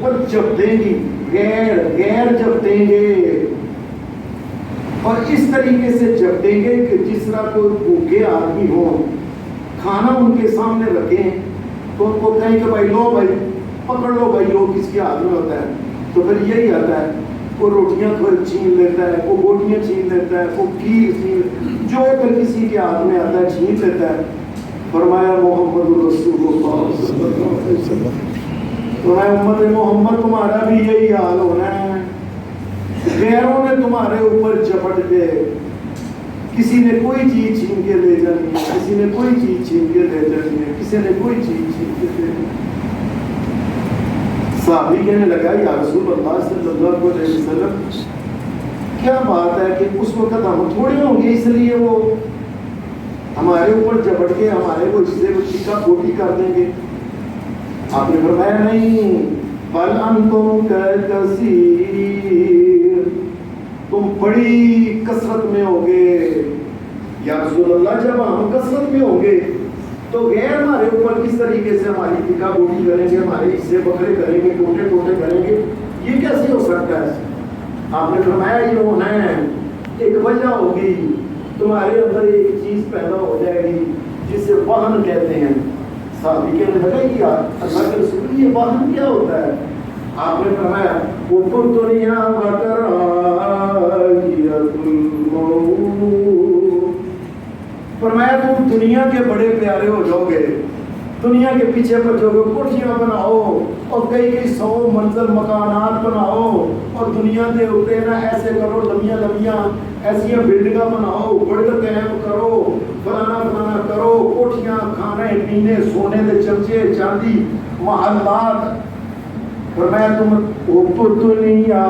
اوپر جپٹیں گی، غیر جپٹیں گے، اور اس طریقے سے جپٹیں گے کہ جس طرح کوئی بھوکے آدمی ہو، کھانا ان کے سامنے رکھیں تو ان کو کہیں کہ بھائی لو بھائی پکڑ لو بھائی، لو کس کے ہاتھ میں ہوتا ہے، تو پھر یہی آتا ہے، کوئی روٹیاں چھین لیتا ہے، کوئی بوٹیاں چھین لیتا ہے، کوئی کھیر چھین، جو پھر کسی کے ہاتھ میں آتا ہے چھین لیتا ہے۔ فرمایا محمد رسول اللہ صلی اللہ علیہ وسلم، فرمایا امت محمد تمہارا بھی یہی حال ہونا ہے، غیروں نے تمہارے اوپر جپٹ کے، کسی نے کوئی چیز چھین کے لے جانی ہے، کسی نے کوئی چیز چھین کے لے جانی ہے، کسی نے کوئی چیز چھین کے لے جانی ہے۔ صحابی کہنے لگا یا رسول اللہ صلی اللہ علیہ وسلم، کیا بات ہے کہ اس وقت ہم تھوڑے ہوں گے اس لیے وہ ہمارے اوپر جپٹ کے ہمارے کو حصے کو چکا بوٹی کر دیں گے؟ آپ نے فرمایا نہیں، بل انتم کثیر، تم بڑی کثرت میں ہوگے۔ یا رسول اللہ جب ہم کثرت میں ہوں گے تو غیر ہمارے اوپر کس طریقے سے ہماری ٹکا بوٹی کریں گے، ہمارے حصے بکرے کریں گے، ٹوٹے ٹوٹے کریں گے، یہ کیسے ہو سکتا ہے؟ آپ نے فرمایا یہ ہونا ہے، ایک وجہ ہوگی، تمہارے اندر ایک چیز پیدا ہو جائے گی جسے وہن کہتے ہیں۔ صحابی کہنے لگا کہ اللہ کے رسول یہ وہن کیا ہوتا ہے؟ آپ نے فرمایا وہ دنیا فرمایا تم دنیا کے بڑے پیارے ہو جاؤ گے، دنیا کے پیچھے پر جو گے، کوٹھیاں بناؤ اور کئی 100 منزل مکانات بناؤ اور دنیا کے اوپر نا ایسے کرو، لمیاں لمیاں ایسی بلڈنگاں بناؤ، ورلڈ کیمپ کرو، فلانا فلانا کرو، کوٹھیاں، کھانے پینے، سونے کے چمچے، چاندی، محلات۔ فرمایا تم دنیا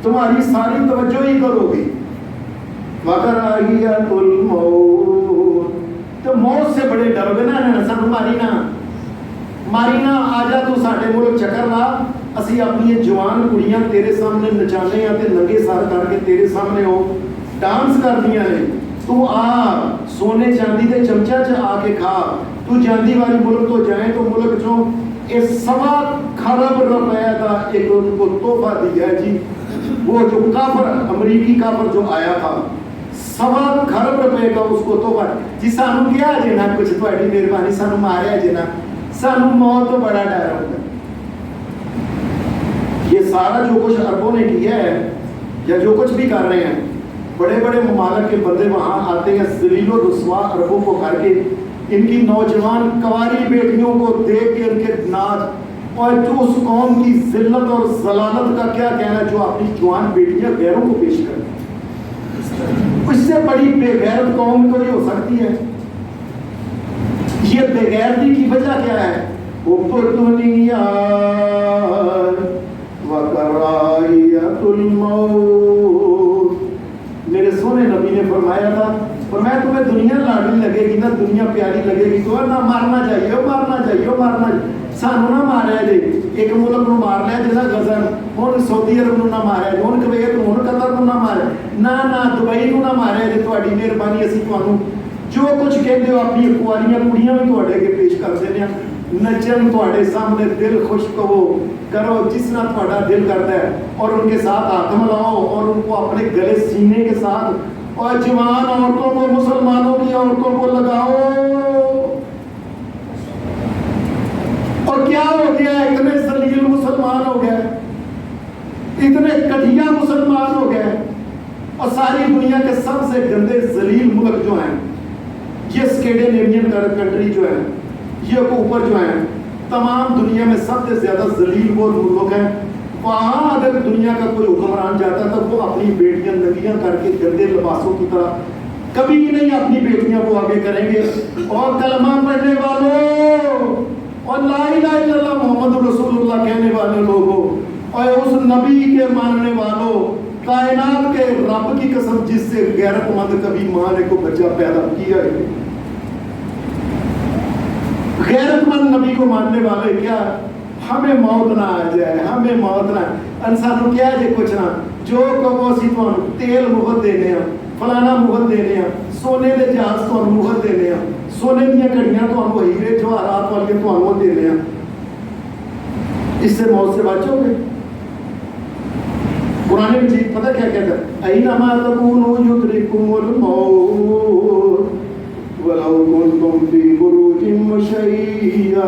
تمہاری ساری توجہ ہی کرو گی، وَقَرَائِيَةُ الْمَوْتِ، تو موت سے بڑے ڈر گے نا، سانو ماری نہ آ جا تو ساڈے ملک چکر لا، اسی اپنی یہ جوان کڑیاں تیرے سامنے نچانے ہیں تے ننگے سر کر کے تیرے سامنے ہو ڈانس کر دیا نے، تو آ سونے چاندی دے چمچا چ آ کے کھا، تو جاندی والی ملک تو جائیں تو ملک چوں اس 1.25 کھرب روپے کا ایک ان کو تحفہ دیا ہے جی، وہ جو کافر امریکی کافر جو آیا تھا 1.25 کھرب روپے کا اس کو تحفہ جی، سانو کیا جی نا کچھ تھوڑی مہربانی، سانو ماریا جی نا، سانو موت تو بڑا ڈر ہوتا ہے۔ یہ سارا جو کچھ عربوں نے کیا ہے یا جو کچھ بھی کر رہے ہیں، بڑے بڑے ممالک کے بندے وہاں آتے ہیں ذلیل و رسوا عربوں کو کر کے، ان کی نوجوان کنواری بیٹیوں کو دیکھ کے ان کے ناچ، اور جو اس قوم کی ذلت اور ضلالت کا کیا کہنا جو اپنی جوان بیٹیاں غیروں کو پیش کریں، اس سے بڑی بے غیرت قوم کوئی ہو سکتی ہے؟ یہ بے غیرتی کی وجہ کیا ہے؟ اوپر دنیا وَقَرَائِيَةُ الْمَوْتِ، میرے سونے نبی نے فرمایا تھا، فرمایا تمہیں دنیا لاڈلی لگے گی نا، دنیا پیاری لگے گی تو نہ مارنا چاہیے، مارنا چاہیے، مارنا سانو نہ ماریا جی، ایک ملک نو مار لیا جنا غزن، ہن سعودی عرب نو نہ ماریا جی، ہن کویت نو، ہن قطر نو نہ ماریا، نہ دبئی نو نہ ماریا جی، تہاڈی مہربانی اسی تانوں جو کچھ کہندے ہو اپنی کواریاں کڑیاں بھی تہاڈے اگے پیش کر دینے ہیں، نچن تہاڈے سامنے، دل خوش کرو جس طرح تہاڈا دل کرتا ہے، اور ان کے ساتھ ہاتھ ملاؤ اور ان کو اپنے گلے سینے کے ساتھ، اور جوان عورتوں کو، مسلمانوں کی عورتوں کو لگاؤ۔ اور کیا ہو گیا؟ اتنے ذلیل مسلمان ہو گئے، اتنے گھٹیا مسلمان ہو گئے، اور ساری دنیا کے سب سے گندے ذلیل ملک جو ہیں، یہ اسکینڈینیوین کنٹری جو ہے، یہ اوپر جو ہیں، تمام دنیا میں سب سے زیادہ ذلیل وہ ملک ہیں، وہاں اگر دنیا کا کوئی حکمران جاتا تو وہ اپنی بیٹیاں ننگیاں کر کے گندے لباسوں کی طرح کبھی نہیں اپنی بیٹیاں وہ آگے کریں گے۔ اور کلمہ پڑھنے والوں اور لا الہ الا اللہ محمد رسول اللہ کہنے والے لوگوں اور اس نبی کے ماننے والوں، کائنات کے رب کی قسم جس سے غیرت مند کبھی ماں نے کو بچہ پیدا کیا ہے، غیرت مند نبی کو ماننے والے، کیا ہمیں موت نہ آ جائے، ہمیں موت نہ، انسانوں کیا جے کچھ نہ، جو کہو اسی تمہیں تیل مفت دینے ہیں، فلانا مفت دینے ہیں، سونے دے جہاز تمہیں مفت دینے ہیں، سونے دیا گھڑیاں تمہیں ہیرے جواہرات والی تمہیں دینے ہیں، اس سے موت سے بچو گے. قرآن مجید پتہ کیا کہتا ہے؟ اینما تکونوا یدرککم الموت ولو کنتم فی بروج مشیدہ.